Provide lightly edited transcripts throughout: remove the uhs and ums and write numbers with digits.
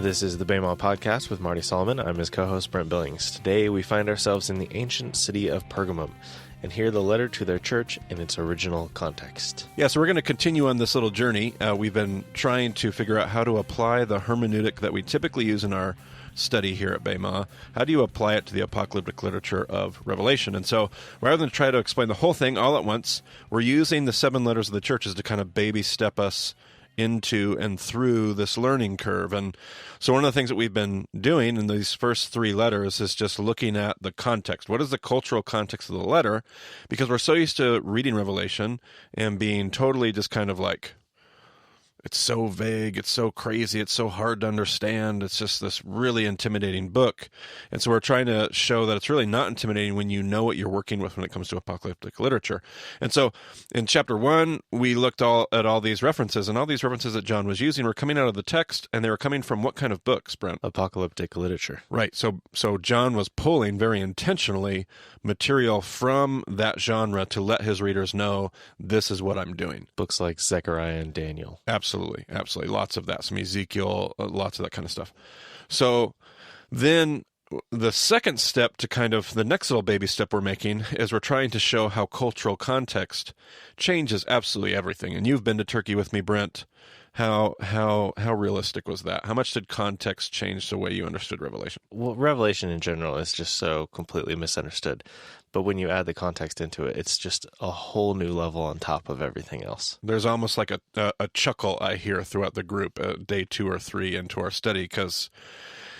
This is the Bama Podcast with Marty Solomon. I'm his co-host, Brent Billings. Today, we find ourselves in the ancient city of Pergamum and hear the letter to their church in its original context. Yeah, so we're going to continue on this little journey. We've been trying to figure out how to apply the hermeneutic that we typically use in our study here at Bema. How do you apply it to the apocalyptic literature of Revelation? And so rather than try to explain the whole thing all at once, we're using the 7 letters of the churches to kind of baby step us into and through this learning curve. And so one of the things that we've been doing in these first 3 letters is just looking at the context. What is the cultural context of the letter? Because we're so used to reading Revelation and being totally just kind of like, it's so vague, it's so crazy, it's so hard to understand, it's just this really intimidating book. And so we're trying to show that it's really not intimidating when you know what you're working with when it comes to apocalyptic literature. And so in chapter 1, we looked at all these references, and all these references that John was using were coming out of the text, and they were coming from what kind of books, Brent? Apocalyptic literature. Right. So John was pulling very intentionally material from that genre to let his readers know this is what I'm doing. Books like Zechariah and Daniel. Absolutely. Lots of that. Some Ezekiel, lots of that kind of stuff. So then the second step to kind of the next little baby step we're making is we're trying to show how cultural context changes absolutely everything. And you've been to Turkey with me, Brent. How realistic was that? How much did context change the way you understood Revelation? Well, Revelation in general is just so completely misunderstood. But when you add the context into it, it's just a whole new level on top of everything else. There's almost like a chuckle I hear throughout the group day 2 or 3 into our study, because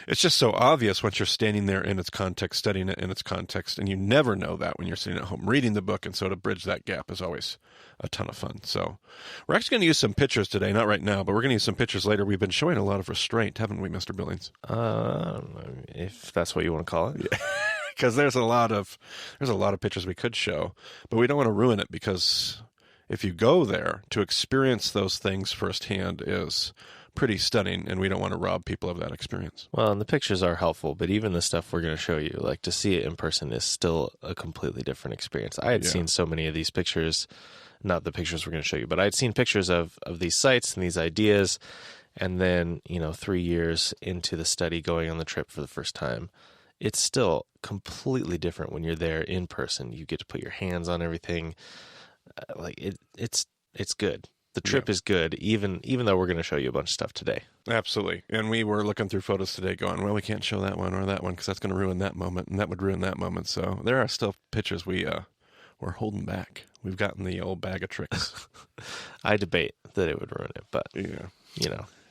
it's just so obvious once you're standing there in its context, studying it in its context, and you never know that when you're sitting at home reading the book, and so to bridge that gap is always a ton of fun. So we're actually going to use some pictures today, not right now, but we're going to use some pictures later. We've been showing a lot of restraint, haven't we, Mr. Billings? If that's what you want to call it. Yeah. Because there's a lot of pictures we could show, but we don't want to ruin it, because if you go there, to experience those things firsthand is pretty stunning, and we don't want to rob people of that experience. Well, and the pictures are helpful, but even the stuff we're going to show you, like to see it in person, is still a completely different experience. I had seen so many of these pictures, not the pictures we're going to show you, but I'd seen pictures of these sites and these ideas, and then, 3 years into the study, going on the trip for the first time, it's still completely different when you're there in person. You get to put your hands on everything. It's good. The trip is good, even though we're going to show you a bunch of stuff today. Absolutely. And we were looking through photos today going, well, we can't show that one or that one because that's going to ruin that moment, and that would ruin that moment. So there are still pictures we're holding back. We've gotten the old bag of tricks. I debate that it would ruin it, but,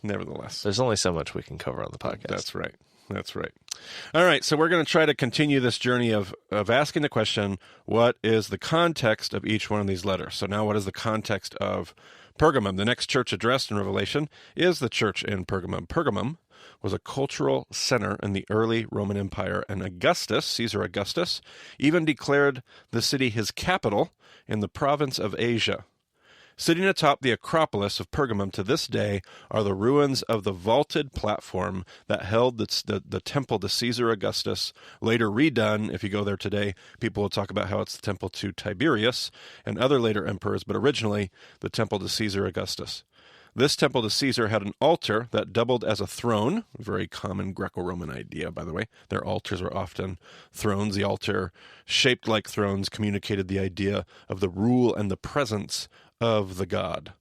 nevertheless. There's only so much we can cover on the podcast. That's right. All right, so we're going to try to continue this journey of asking the question, what is the context of each one of these letters? So now what is the context of Pergamum? The next church addressed in Revelation is the church in Pergamum. Pergamum was a cultural center in the early Roman Empire, and Caesar Augustus, even declared the city his capital in the province of Asia. Sitting atop the Acropolis of Pergamum to this day are the ruins of the vaulted platform that held the temple to Caesar Augustus, later redone. If you go there today, people will talk about how it's the temple to Tiberius and other later emperors, but originally the temple to Caesar Augustus. This temple to Caesar had an altar that doubled as a throne, a very common Greco-Roman idea, by the way. Their altars were often thrones. The altar, shaped like thrones, communicated the idea of the rule and the presence of the god.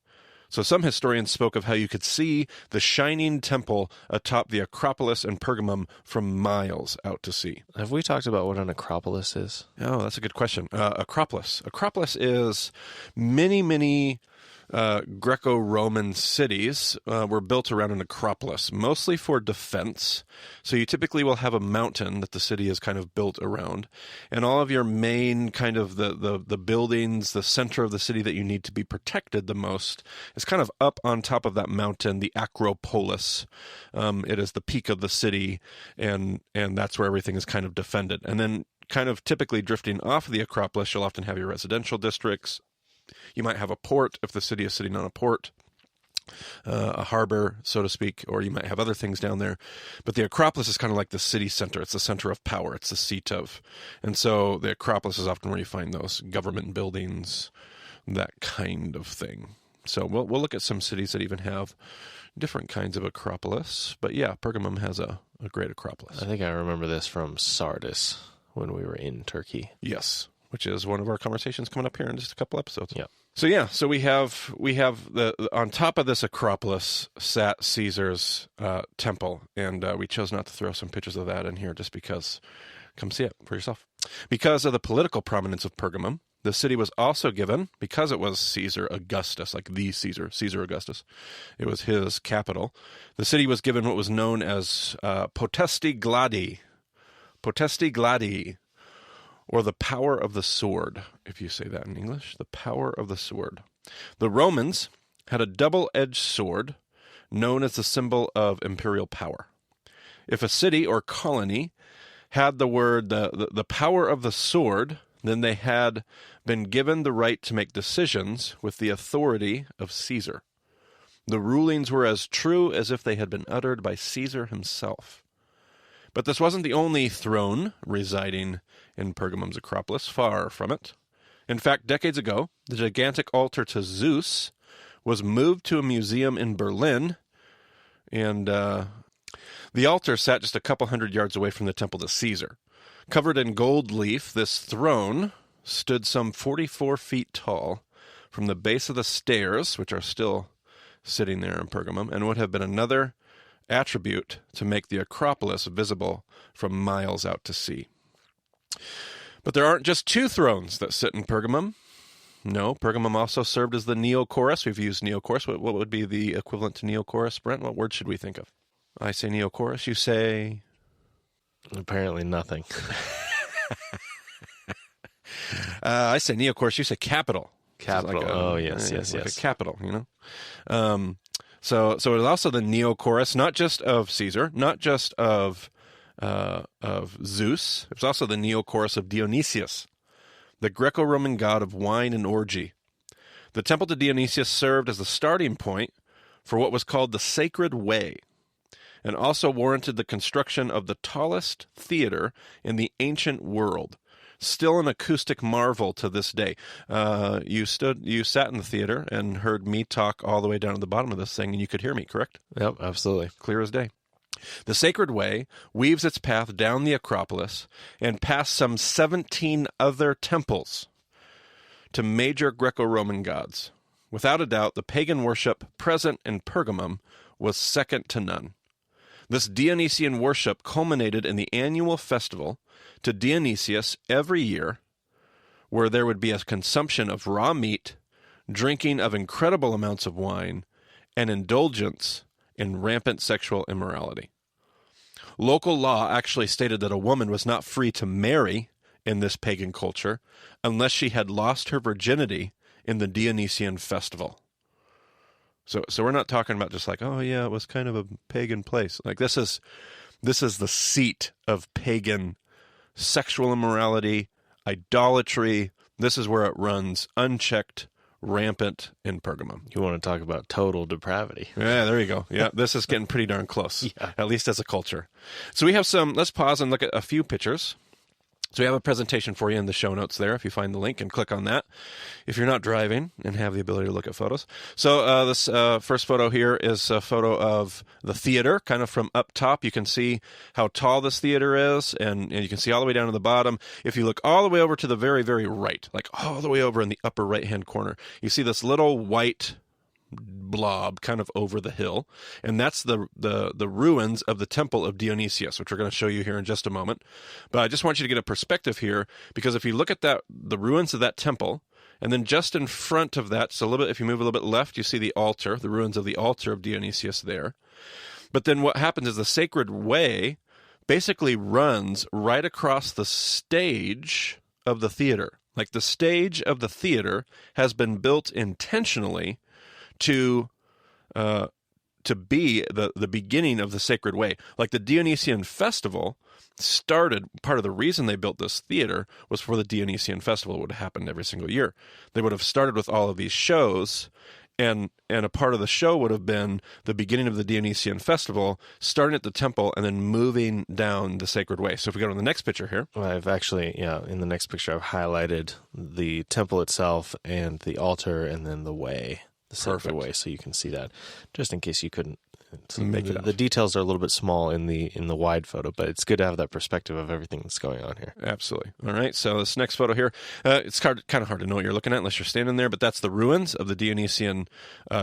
So some historians spoke of how you could see the shining temple atop the Acropolis in Pergamum from miles out to sea. Have we talked about what an Acropolis is? Oh, that's a good question. Acropolis is many Greco-Roman cities were built around an acropolis, mostly for defense. So you typically will have a mountain that the city is kind of built around, and all of your main kind of the buildings, the center of the city that you need to be protected the most is kind of up on top of that mountain, the Acropolis. It is the peak of the city, and that's where everything is kind of defended. And then kind of typically drifting off of the Acropolis, you'll often have your residential districts. You might have a port if the city is sitting on a port, a harbor, so to speak, or you might have other things down there. But the Acropolis is kind of like the city center. It's the center of power. It's the seat of. And so the Acropolis is often where you find those government buildings, that kind of thing. So we'll look at some cities that even have different kinds of Acropolis. But yeah, Pergamum has a great Acropolis. I think I remember this from Sardis when we were in Turkey. Yes, which is one of our conversations coming up here in just a couple episodes. Yeah. So we have the on top of this Acropolis sat Caesar's temple, and we chose not to throw some pictures of that in here just because. Come see it for yourself. Because of the political prominence of Pergamum, the city was also given, because it was Caesar Augustus, like the Caesar Augustus, it was his capital. The city was given what was known as Potesti Gladi, or the power of the sword, if you say that in English, the power of the sword. The Romans had a double-edged sword known as the symbol of imperial power. If a city or colony had the word, the power of the sword, then they had been given the right to make decisions with the authority of Caesar. The rulings were as true as if they had been uttered by Caesar himself. But this wasn't the only throne residing in Pergamum's Acropolis, far from it. In fact, decades ago, the gigantic altar to Zeus was moved to a museum in Berlin, and the altar sat just a couple hundred yards away from the temple to Caesar. Covered in gold leaf, this throne stood some 44 feet tall from the base of the stairs, which are still sitting there in Pergamum, and would have been another attribute to make the Acropolis visible from miles out to sea. But there aren't just two thrones that sit in Pergamum. No, Pergamum also served as the Neochorus. We've used Neochorus. What would be the equivalent to Neochorus, Brent? What word should we think of? I say Neochorus. You say... Apparently nothing. I say Neochorus. You say capital. Capital. Like yes. Like a capital, So it was also the Neochorus, not just of Caesar, not just of Zeus. It was also the Neochorus of Dionysius, the Greco-Roman god of wine and orgy. The temple to Dionysius served as the starting point for what was called the Sacred Way, and also warranted the construction of the tallest theater in the ancient world, still an acoustic marvel to this day. You sat in the theater and heard me talk all the way down to the bottom of this thing, and you could hear me, correct? Yep, absolutely. Clear as day. The Sacred Way weaves its path down the Acropolis and past some 17 other temples to major Greco-Roman gods. Without a doubt, the pagan worship present in Pergamum was second to none. This Dionysian worship culminated in the annual festival to Dionysius every year, where there would be a consumption of raw meat, drinking of incredible amounts of wine, and indulgence in rampant sexual immorality. Local law actually stated that a woman was not free to marry in this pagan culture unless she had lost her virginity in the Dionysian festival. So we're not talking about just like, oh yeah, it was kind of a pagan place. Like this is the seat of pagan sexual immorality, idolatry. This is where it runs unchecked, rampant in Pergamum. You want to talk about total depravity. Yeah, there you go. Yeah, this is getting pretty darn close, yeah. At least as a culture. So we have let's pause and look at a few pictures. So we have a presentation for you in the show notes there if you find the link and click on that if you're not driving and have the ability to look at photos. So this first photo here is a photo of the theater, kind of from up top. You can see how tall this theater is, and you can see all the way down to the bottom. If you look all the way over to the very, very right, like all the way over in the upper right-hand corner, you see this little white blob kind of over the hill, and that's the ruins of the temple of Dionysius, which we're going to show you here in just a moment. But I just want you to get a perspective here, because if you look at the ruins of that temple, and then just in front of that, so a little bit, if you move a little bit left, you see the altar, the ruins of the altar of Dionysius there. But then what happens is the Sacred Way basically runs right across the stage of the theater. Like the stage of the theater has been built intentionally to be the beginning of the Sacred Way. Like the Dionysian festival started, part of the reason they built this theater was for the Dionysian festival. It would have happened every single year. They would have started with all of these shows, and a part of the show would have been the beginning of the Dionysian festival, starting at the temple and then moving down the Sacred Way. So if we go to the next picture here. Well, I've actually, in the next picture, I've highlighted the temple itself and the altar and then the way. The Sacred Way, so you can see that, just in case you couldn't So the details are a little bit small in the wide photo, but it's good to have that perspective of everything that's going on here. Absolutely. All right, so this next photo here, it's kind of hard to know what you're looking at unless you're standing there, but that's the ruins of the Dionysian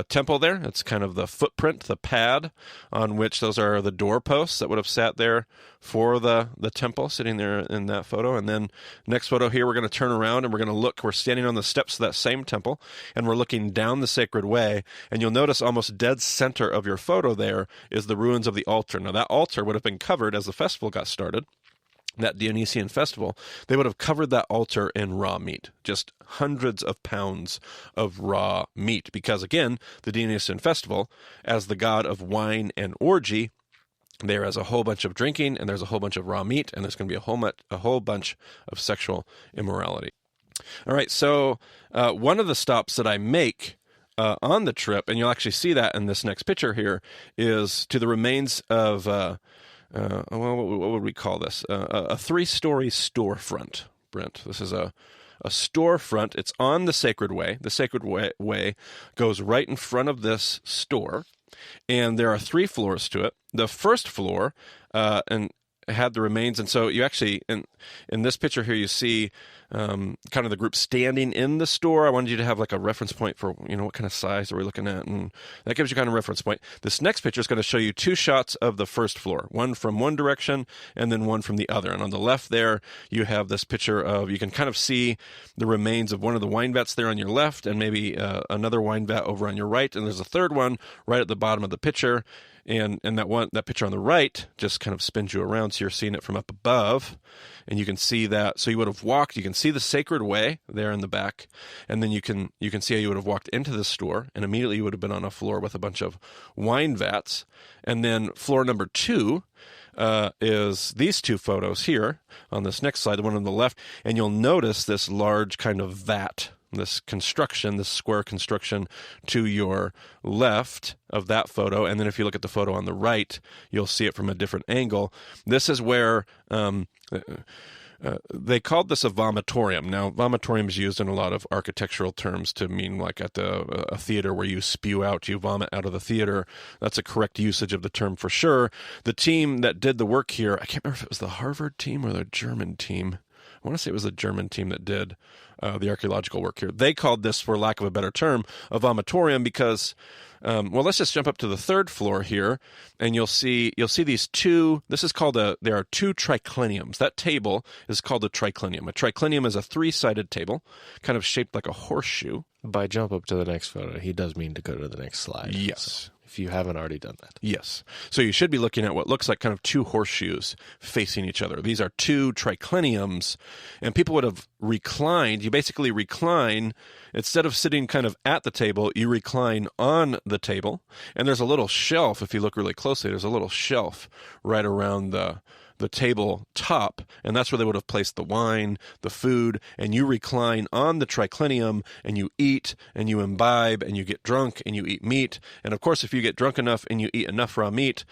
temple there. It's kind of the footprint, the pad on which those are the doorposts that would have sat there for the temple, sitting there in that photo. And then next photo here, we're going to turn around and we're going to look. We're standing on the steps of that same temple, and we're looking down the sacred way, and you'll notice almost dead center of your photo there is the ruins of the altar. Now, that altar would have been covered as the festival got started, that Dionysian festival. They would have covered that altar in raw meat, just hundreds of pounds of raw meat, because, again, the Dionysian festival, as the god of wine and orgy, there is a whole bunch of drinking, and there's a whole bunch of raw meat, and there's going to be a whole bunch of sexual immorality. All right, so one of the stops that I make on the trip, and you'll actually see that in this next picture here, is to the remains of, what would we call this? A 3-story storefront, Brent. This is a storefront. It's on the Sacred Way. The Sacred Way goes right in front of this store, and there are 3 floors to it. The first floor and had the remains, and so you actually, in this picture here, you see kind of the group standing in the store. I wanted you to have like a reference point for, what kind of size are we looking at, and that gives you kind of reference point. This next picture is going to show you 2 shots of the first floor, one from one direction and then one from the other. And on the left there, you have this picture of, you can kind of see the remains of one of the wine vats there on your left, and maybe another wine vat over on your right, and there's a third one right at the bottom of the picture. And that picture on the right just kind of spins you around, so you're seeing it from up above, and you can see that. So you would have walked. You can see the Sacred Way there in the back, and then you can see how you would have walked into the store, and immediately you would have been on a floor with a bunch of wine vats. And then floor number 2 is these 2 photos here on this next slide, the one on the left, and you'll notice this large kind of vat, this construction, this square construction to your left of that photo. And then if you look at the photo on the right, you'll see it from a different angle. This is where they called this a vomitorium. Now, vomitorium is used in a lot of architectural terms to mean like at a theater where you spew out, you vomit out of the theater. That's a correct usage of the term for sure. The team that did the work here, I can't remember if it was the Harvard team or the German team. I want to say it was the German team that did the archaeological work here. They called this, for lack of a better term, a vomitorium because, let's just jump up to the 3rd floor here, and you'll see these 2. This is called there are 2 tricliniums. That table is called a triclinium. A triclinium is a 3-sided table, kind of shaped like a horseshoe. By jump up to the next photo, he does mean to go to the next slide. Yes. So if you haven't already done that. Yes. So you should be looking at what looks like kind of 2 horseshoes facing each other. These are 2 tricliniums, and people would have reclined. You basically recline. Instead of sitting kind of at the table, you recline on the table, and there's a little shelf. If you look really closely, there's a little shelf right around the table top, and that's where they would have placed the wine, the food, and you recline on the triclinium, and you eat, and you imbibe, and you get drunk, and you eat meat. And of course, if you get drunk enough and you eat enough raw meat,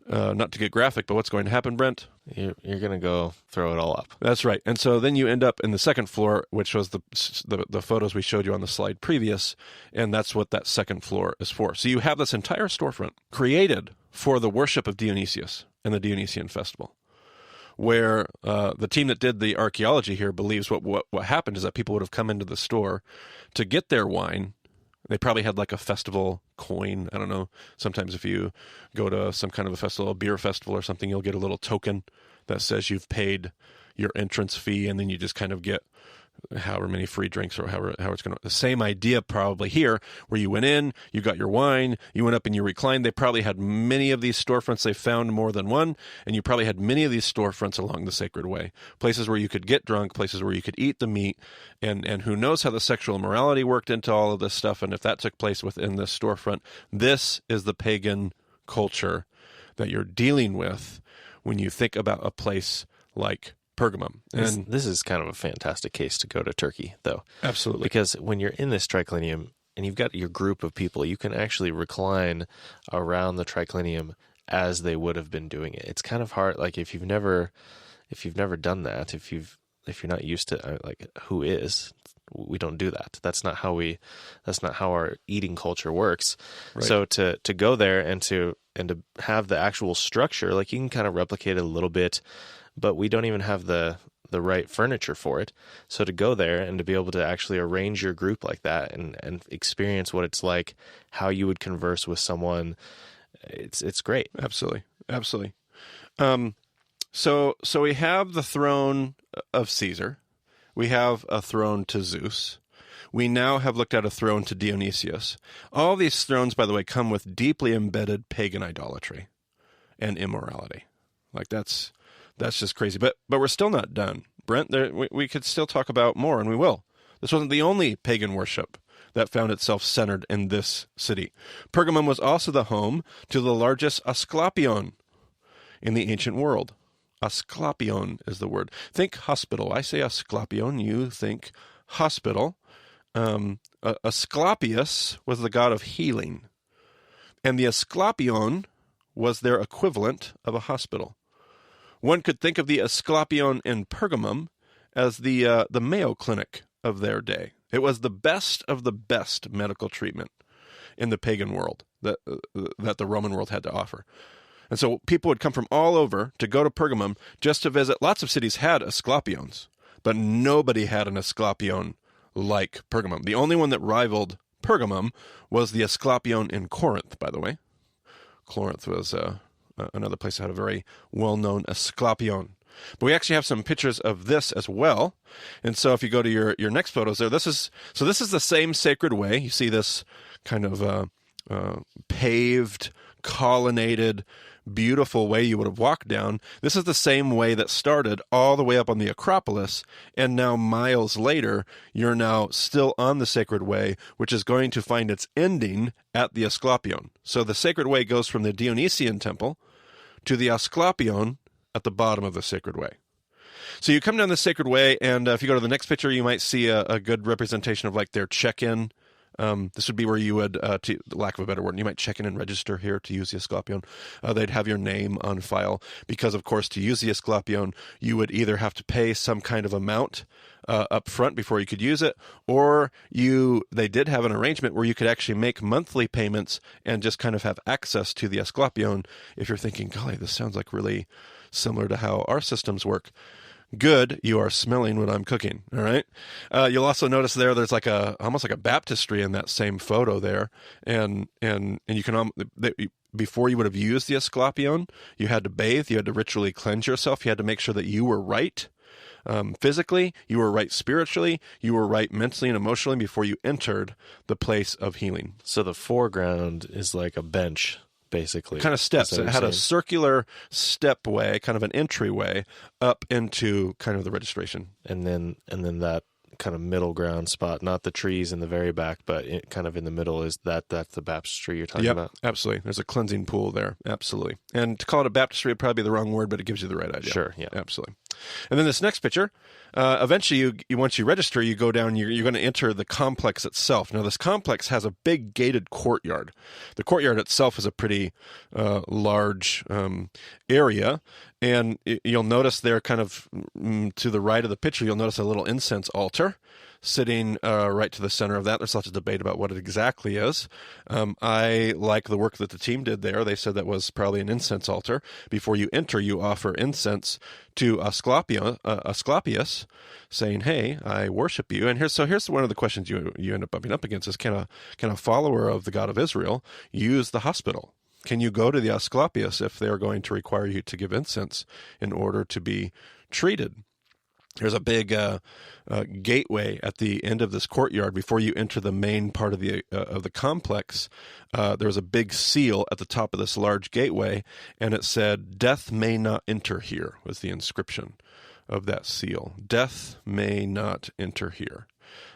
not to get graphic, but what's going to happen, Brent? You're going to go throw it all up. That's right. And so then you end up in the 2nd floor, which was the photos we showed you on the slide previous, and that's what that 2nd floor is for. So you have this entire storefront created for the worship of Dionysius and the Dionysian festival, where the team that did the archaeology here believes what happened is that people would have come into the store to get their wine. They probably had like a festival coin. I don't know. Sometimes if you go to some kind of a festival, a beer festival or something, you'll get a little token that says you've paid your entrance fee, and then you just kind of get however many free drinks or however it's going to. The same idea probably here, where you went in, you got your wine, you went up and you reclined. They probably had many of these storefronts. They found more than one, and you probably had many of these storefronts along the Sacred Way, places where you could get drunk, places where you could eat the meat, and who knows how the sexual immorality worked into all of this stuff, and if that took place within this storefront. This is the pagan culture that you're dealing with when you think about a place like Pergamum. And this is kind of a fantastic case to go to Turkey, though. Absolutely. Because when you're in this triclinium and you've got your group of people, you can actually recline around the triclinium as they would have been doing it. It's kind of hard, like if you've never done that, if you're not used to, like, who is? we don't do that. That's not how our eating culture works. Right. So to go there and to have the actual structure, like you can kind of replicate it a little bit, but we don't even have the right furniture for it. So to go there and to be able to actually arrange your group like that and experience what it's like, how you would converse with someone, it's great. Absolutely. So we have the throne of Caesar. We have a throne to Zeus. We now have looked at a throne to Dionysius. All these thrones, by the way, come with deeply embedded pagan idolatry and immorality. Like that's just crazy. But we're still not done. Brent, we could still talk about more, and we will. This wasn't the only pagan worship that found itself centered in this city. Pergamum was also the home to the largest Asclepion in the ancient world. Asclepion is the word. Think hospital. I say Asclepion, you think hospital. Asclepius was the god of healing, and the Asclepion was their equivalent of a hospital. One could think of the Asclepion in Pergamum as the Mayo Clinic of their day. It was the best of the best medical treatment in the pagan world that the Roman world had to offer. And so people would come from all over to go to Pergamum just to visit. Lots of cities had Asclepions, but nobody had an Asclepion like Pergamum. The only one that rivaled Pergamum was the Asclepion in Corinth, by the way. Corinth was another place that had a very well-known Asclepion. But we actually have some pictures of this as well. And so if you go to your next photos there, this is the same sacred way. You see this kind of paved, colonnaded, beautiful way you would have walked down. This is the same way that started all the way up on the Acropolis, and now miles later, you're now still on the sacred way, which is going to find its ending at the Asclepion. So the sacred way goes from the Dionysian temple to the Asclepion at the bottom of the sacred way. So you come down the sacred way, and if you go to the next picture, you might see a good representation of like their check-in. This would be where you would, to lack of a better word, you might check in and register here to use the Asclepion. They'd have your name on file because, of course, to use the Asclepion, you would either have to pay some kind of amount up front before you could use it, or they did have an arrangement where you could actually make monthly payments and just kind of have access to the Asclepion. If you're thinking, golly, this sounds like really similar to how our systems work. Good, you are smelling what I'm cooking. All right. You'll also notice there's like almost like a baptistry in that same photo there, and you can before you would have used the Asclepion, you had to bathe, you had to ritually cleanse yourself, you had to make sure that you were right physically, you were right spiritually, you were right mentally and emotionally before you entered the place of healing. So the foreground is like a bench, basically. Kind of steps. It had a circular stepway, kind of an entryway up into kind of the registration. And then that kind of middle ground spot, not the trees in the very back, but kind of in the middle that's the baptistry you're talking about. Absolutely. There's a cleansing pool there. Absolutely. And to call it a baptistry would probably be the wrong word, but it gives you the right idea. Sure. Yeah. Absolutely. And then this next picture, eventually once you register, you go down, you're going to enter the complex itself. Now, this complex has a big gated courtyard. The courtyard itself is a pretty large area. And you'll notice there kind of to the right of the picture, you'll notice a little incense altar sitting right to the center of that. There's lots of debate about what it exactly is. I like the work that the team did there. They said that was probably an incense altar. Before you enter, you offer incense to Asclepius, saying, "Hey, I worship you." And here's one of the questions you end up bumping up against is, can a follower of the God of Israel use the hospital? Can you go to the Asclepius if they're going to require you to give incense in order to be treated? There's a big gateway at the end of this courtyard before you enter the main part of the complex. There was a big seal at the top of this large gateway, and it said, "Death may not enter here," was the inscription of that seal. Death may not enter here.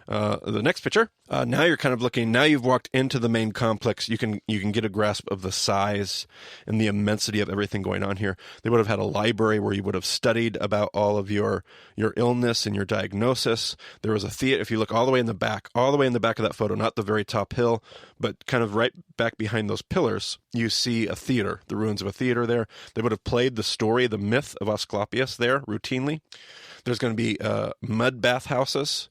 The next picture, now you're kind of looking, now you've walked into the main complex, you can get a grasp of the size and the immensity of everything going on here. They would have had a library where you would have studied about all of your illness and your diagnosis. There was a theater, if you look all the way in the back of that photo, not the very top hill, but kind of right back behind those pillars, you see a theater, the ruins of a theater there. They would have played the story, the myth of Asclepius there routinely. There's going to be mud bath houses.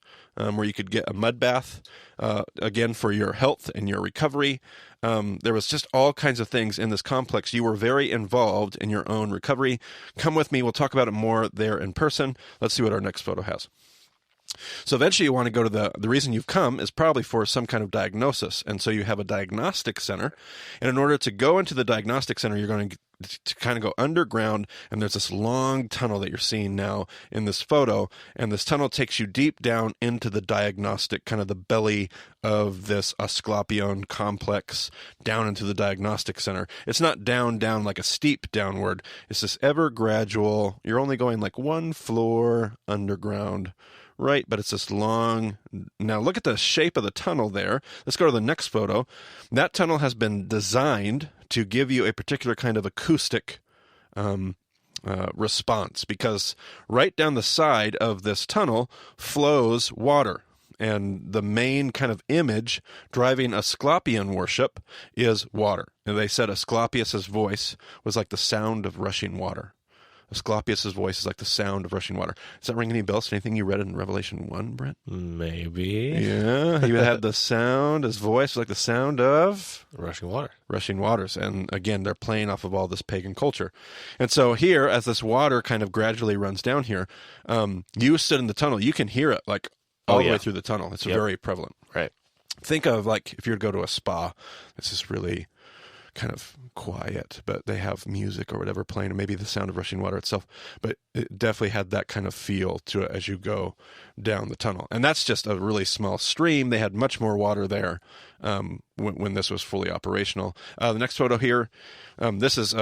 where you could get a mud bath, again, for your health and your recovery. There was just all kinds of things in this complex. You were very involved in your own recovery. Come with me. We'll talk about it more there in person. Let's see what our next photo has. So eventually you want to go to the reason you've come is probably for some kind of diagnosis. And so you have a diagnostic center. And in order to go into the diagnostic center, you're going to kind of go underground. And there's this long tunnel that you're seeing now in this photo. And this tunnel takes you deep down into the diagnostic, kind of the belly of this Asclepion complex, down into the diagnostic center. It's not down like a steep downward. It's this ever gradual. You're only going like one floor underground. Right, but it's this long. Now look at the shape of the tunnel there. Let's go to the next photo. That tunnel has been designed to give you a particular kind of acoustic response, because right down the side of this tunnel flows water. And the main kind of image driving Asclepion worship is water. And they said Asclepius's voice was like the sound of rushing water. Asclepius' voice is like the sound of rushing water. Does that ring any bells to anything you read in Revelation 1, Brent? Maybe. Yeah. He had the sound, his voice was like the sound of rushing water. Rushing waters. And again, they're playing off of all this pagan culture. And so here, as this water kind of gradually runs down here, you stood in the tunnel. You can hear it like all the way through the tunnel. It's very prevalent. Right. Think of like if you were to go to a spa, it's just really kind of quiet, but they have music or whatever playing, and maybe the sound of rushing water itself. But it definitely had that kind of feel to it as you go down the tunnel. And that's just a really small stream. They had much more water there when this was fully operational. The next photo here, this is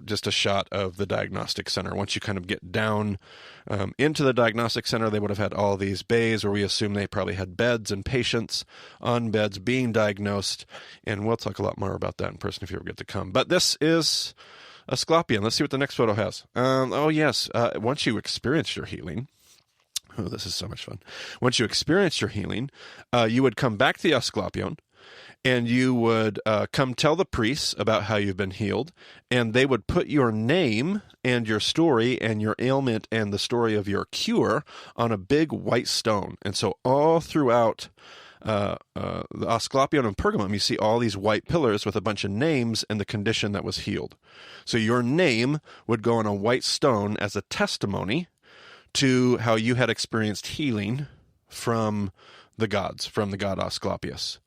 just a shot of the diagnostic center. Once you kind of get down into the diagnostic center, they would have had all these bays where we assume they probably had beds and patients on beds being diagnosed. And we'll talk a lot more about that in person if you ever get to come. But this is Asclepion. Let's see what the next photo has. Once you experience your healing, oh, this is so much fun. Once you experience your healing, you would come back to the Asclepion, and you would come tell the priests about how you've been healed, and they would put your name and your story and your ailment and the story of your cure on a big white stone. And so all throughout the Asclepion and Pergamum, you see all these white pillars with a bunch of names and the condition that was healed. So your name would go on a white stone as a testimony to how you had experienced healing from the gods, from the god Asclepius.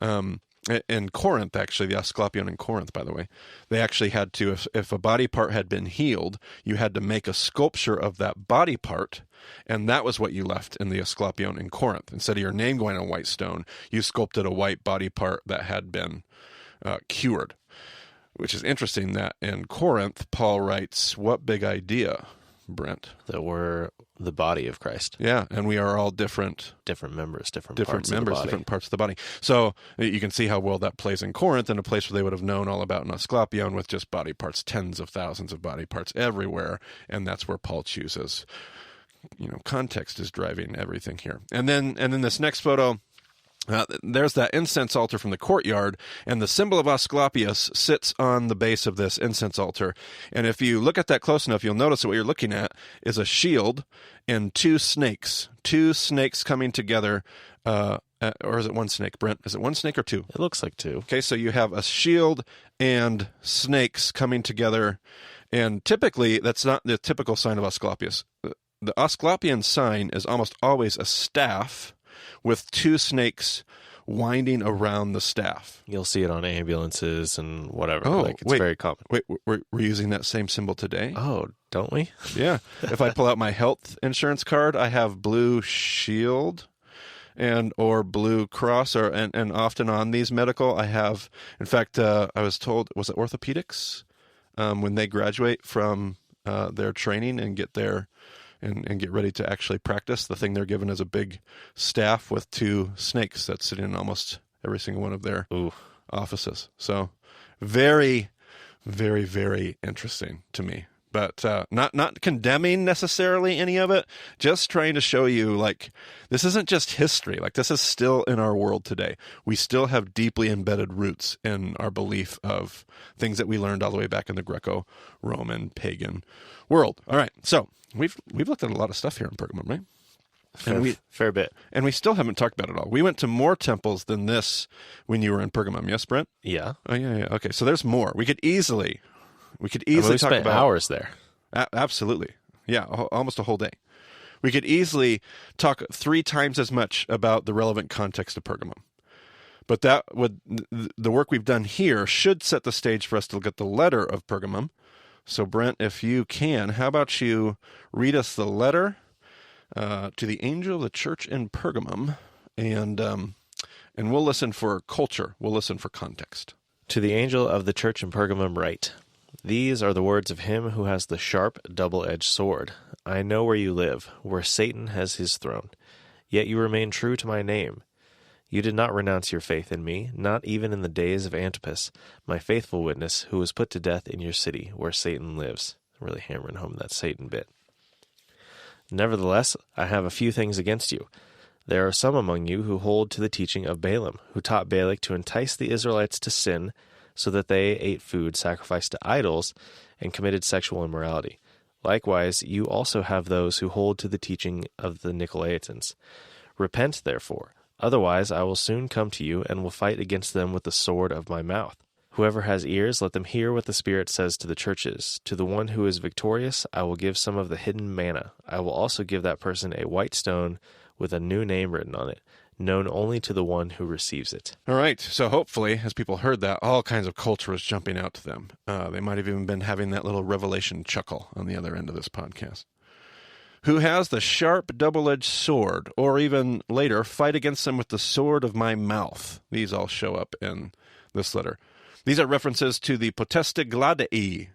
In Corinth, actually, the Asclepion in Corinth, by the way, they actually had to, if a body part had been healed, you had to make a sculpture of that body part, and that was what you left in the Asclepion in Corinth. Instead of your name going on white stone, you sculpted a white body part that had been cured, which is interesting that in Corinth, Paul writes, what big idea, Brent? That we're the body of Christ. Yeah, and we are all different members, different parts of the body. So you can see how well that plays in Corinth, in a place where they would have known all about an Asclepion with just body parts, tens of thousands of body parts everywhere, and that's where Paul chooses. Context is driving everything here. And then this next photo, there's that incense altar from the courtyard, and the symbol of Asclepius sits on the base of this incense altar. And if you look at that close enough, you'll notice that what you're looking at is a shield and two snakes coming together. Or is it one snake, Brent? Is it one snake or two? It looks like two. Okay, so you have a shield and snakes coming together, and typically that's not the typical sign of Asclepius. The Asclepian sign is almost always a staff with two snakes winding around the staff. You'll see it on ambulances and whatever. It's very common. Wait, we're using that same symbol today? Oh, don't we? Yeah. If I pull out my health insurance card, I have blue shield or blue cross, and often on these medical, I have, in fact, I was told, was it orthopedics? When they graduate from their training and get their and get ready to actually practice, the thing they're given is a big staff with two snakes that's sitting in almost every single one of their offices. So very, very, very interesting to me. But not condemning necessarily any of it, just trying to show you, this isn't just history. This is still in our world today. We still have deeply embedded roots in our belief of things that we learned all the way back in the Greco-Roman pagan world. All right, so we've looked at a lot of stuff here in Pergamum, right? Fair bit. And we still haven't talked about it all. We went to more temples than this when you were in Pergamum. Yes, Brent? Yeah. Oh, yeah. Okay, so there's more. We could easily We talk spent about hours there. Absolutely. Yeah, almost a whole day. We could easily talk 3 times as much about the relevant context of Pergamum. But the work we've done here should set the stage for us to look at the letter of Pergamum. So, Brent, if you can, how about you read us the letter to the angel of the church in Pergamum, and we'll listen for culture. We'll listen for context. To the angel of the church in Pergamum write, These are the words of him who has the sharp, double-edged sword. I know where you live, where Satan has his throne. Yet you remain true to my name. You did not renounce your faith in me, not even in the days of Antipas, my faithful witness, who was put to death in your city, where Satan lives. Really hammering home that Satan bit. Nevertheless, I have a few things against you. There are some among you who hold to the teaching of Balaam, who taught Balak to entice the Israelites to sin, so that they ate food sacrificed to idols and committed sexual immorality. Likewise, you also have those who hold to the teaching of the Nicolaitans. Repent, therefore. Otherwise, I will soon come to you and will fight against them with the sword of my mouth. Whoever has ears, let them hear what the Spirit says to the churches. To the one who is victorious, I will give some of the hidden manna. I will also give that person a white stone with a new name written on it, known only to the one who receives it. All right. So hopefully, as people heard that, all kinds of culture was jumping out to them. They might have even been having that little revelation chuckle on the other end of this podcast. Who has the sharp double-edged sword, or even later, fight against them with the sword of my mouth. These all show up in this letter. These are references to the potesta gladii.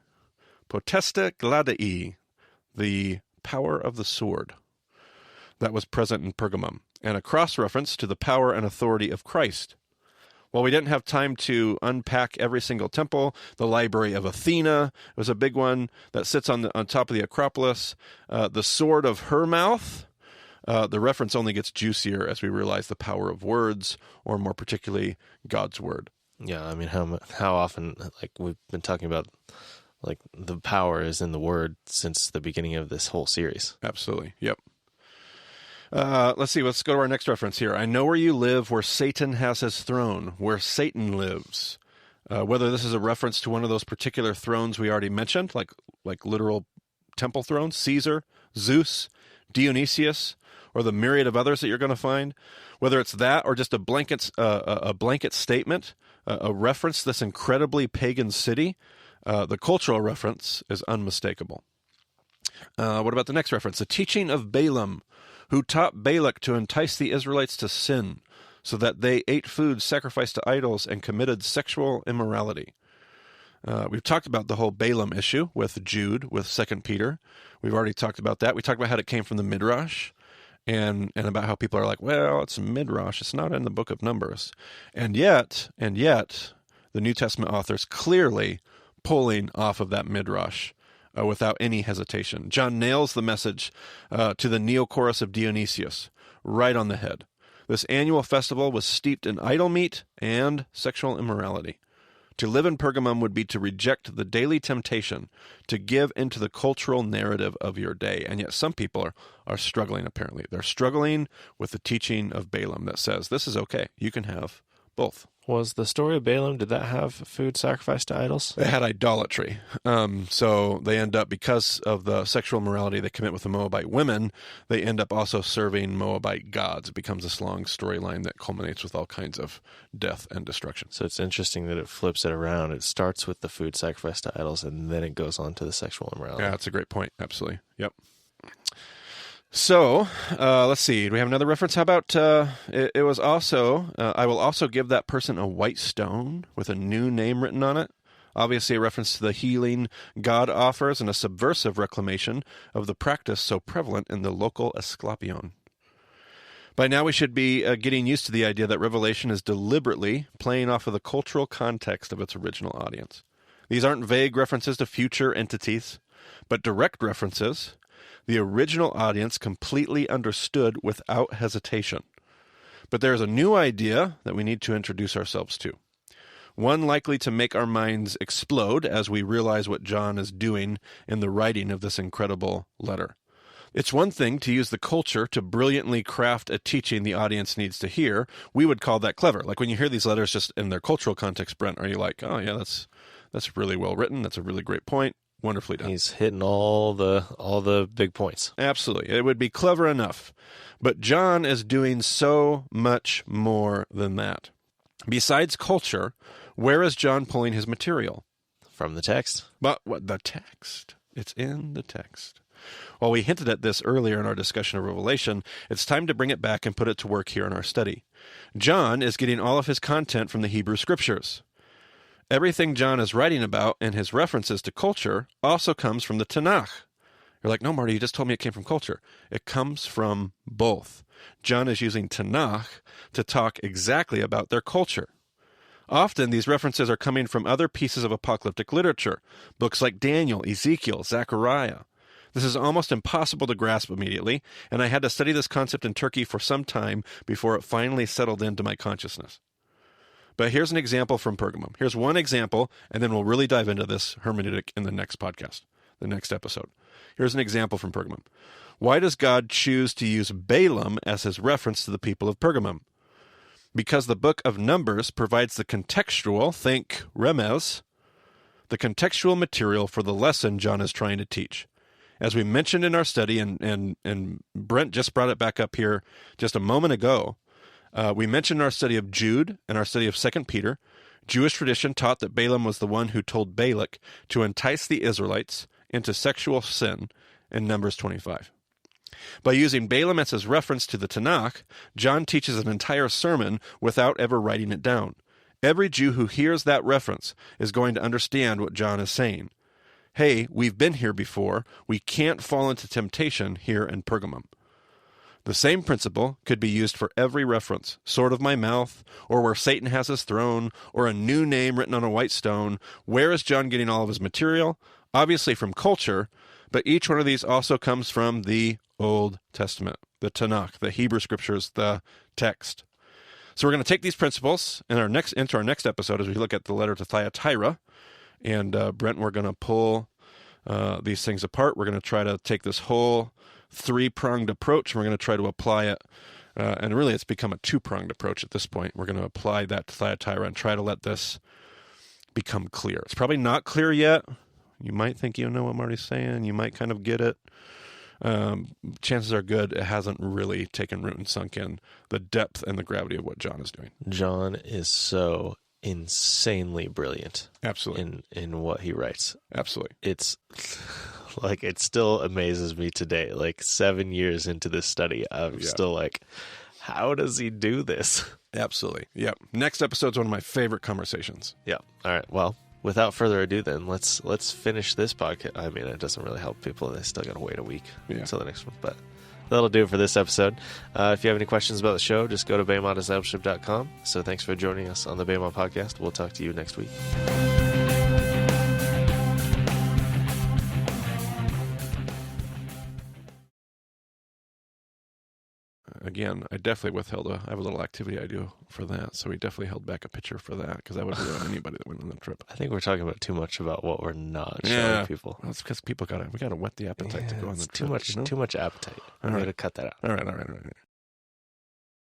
Potesta gladii, the power of the sword that was present in Pergamum, and a cross-reference to the power and authority of Christ. While we didn't have time to unpack every single temple, the Library of Athena was a big one that sits on top of the Acropolis. The sword of her mouth, the reference only gets juicier as we realize the power of words, or more particularly, God's word. Yeah, I mean, how often, like, we've been talking about, like, the power is in the word since the beginning of this whole series. Absolutely, yep. Let's see, let's go to our next reference here. I know where you live, where Satan has his throne, where Satan lives. Whether this is a reference to one of those particular thrones we already mentioned, like literal temple thrones, Caesar, Zeus, Dionysius, or the myriad of others that you're going to find, whether it's that or just a blanket statement, a reference to this incredibly pagan city, the cultural reference is unmistakable. What about the next reference? The teaching of Balaam, who taught Balak to entice the Israelites to sin, so that they ate food sacrificed to idols and committed sexual immorality. We've talked about the whole Balaam issue with Jude, with 2 Peter. We've already talked about that. We talked about how it came from the Midrash, and about how people are like, well, it's Midrash, it's not in the book of Numbers. And yet, the New Testament authors clearly pulling off of that Midrash without any hesitation. John nails the message to the Neochorus of Dionysius right on the head. This annual festival was steeped in idol meat and sexual immorality. To live in Pergamum would be to reject the daily temptation to give into the cultural narrative of your day. And yet some people are struggling, apparently. They're struggling with the teaching of Balaam that says, this is okay. You can have both. Was the story of Balaam, did that have food sacrificed to idols? They had idolatry. So they end up, because of the sexual immorality they commit with the Moabite women, they end up also serving Moabite gods. It becomes this long storyline that culminates with all kinds of death and destruction. So it's interesting that it flips it around. It starts with the food sacrificed to idols, and then it goes on to the sexual immorality. Yeah, that's a great point. Absolutely. Yep. So, let's see. Do we have another reference? How about, it was also, I will also give that person a white stone with a new name written on it. Obviously a reference to the healing God offers and a subversive reclamation of the practice so prevalent in the local Asclepion. By now we should be getting used to the idea that Revelation is deliberately playing off of the cultural context of its original audience. These aren't vague references to future entities, but direct references the original audience completely understood without hesitation. But there is a new idea that we need to introduce ourselves to. One likely to make our minds explode as we realize what John is doing in the writing of this incredible letter. It's one thing to use the culture to brilliantly craft a teaching the audience needs to hear. We would call that clever. Like when you hear these letters just in their cultural context, Brent, are you like, oh yeah, that's really well written. That's a really great point. Wonderfully done. He's hitting all the big points. Absolutely. It would be clever enough. But John is doing so much more than that. Besides culture, where is John pulling his material? From the text. But what the text? It's in the text. While we hinted at this earlier in our discussion of Revelation, it's time to bring it back and put it to work here in our study. John is getting all of his content from the Hebrew Scriptures. Everything John is writing about and his references to culture also comes from the Tanakh. You're like, no, Marty, you just told me it came from culture. It comes from both. John is using Tanakh to talk exactly about their culture. Often these references are coming from other pieces of apocalyptic literature, books like Daniel, Ezekiel, Zechariah. This is almost impossible to grasp immediately, and I had to study this concept in Turkey for some time before it finally settled into my consciousness. But here's an example from Pergamum. Here's one example, and then we'll really dive into this hermeneutic in the next podcast, the next episode. Here's an example from Pergamum. Why does God choose to use Balaam as his reference to the people of Pergamum? Because the book of Numbers provides the contextual, think remez, the contextual material for the lesson John is trying to teach. As we mentioned in our study, and Brent just brought it back up here just a moment ago, we mentioned in our study of Jude and our study of 2 Peter, Jewish tradition taught that Balaam was the one who told Balak to entice the Israelites into sexual sin in Numbers 25. By using Balaam as his reference to the Tanakh, John teaches an entire sermon without ever writing it down. Every Jew who hears that reference is going to understand what John is saying. Hey, we've been here before. We can't fall into temptation here in Pergamum. The same principle could be used for every reference, sword of my mouth, or where Satan has his throne, or a new name written on a white stone. Where is John getting all of his material? Obviously from culture, but each one of these also comes from the Old Testament, the Tanakh, the Hebrew Scriptures, the text. So we're going to take these principles into our next episode as we look at the letter to Thyatira. And Brent, we're going to pull these things apart. We're going to try to take this whole three-pronged approach, and we're going to try to apply it. And really, it's become a two-pronged approach at this point. We're going to apply that to Thyatira and try to let this become clear. It's probably not clear yet. You might think you know what Marty's saying. You might kind of get it. Chances are good it hasn't really taken root and sunk in the depth and the gravity of what John is doing. John is so insanely brilliant. Absolutely. In what he writes. Absolutely. It's like, it still amazes me today. Like 7 years into this study, I'm still like, how does he do this? Absolutely. Yep. Next episode's one of my favorite conversations. Yeah. All right. Well, without further ado, then let's finish this podcast. I mean, it doesn't really help people. They still got to wait a week until the next one. But that'll do it for this episode. If you have any questions about the show, just go to BaymontDiscipleship.com. So thanks for joining us on the Baymont Podcast. We'll talk to you next week. Again, I definitely withheld I have a little activity I do for that, so we definitely held back a picture for that, because I would ruin anybody that went on the trip. I think we're talking about too much about what we're not showing people. Well, it's because people we gotta whet the appetite to go on the trip. Too much appetite. I'm going to cut that out. All right.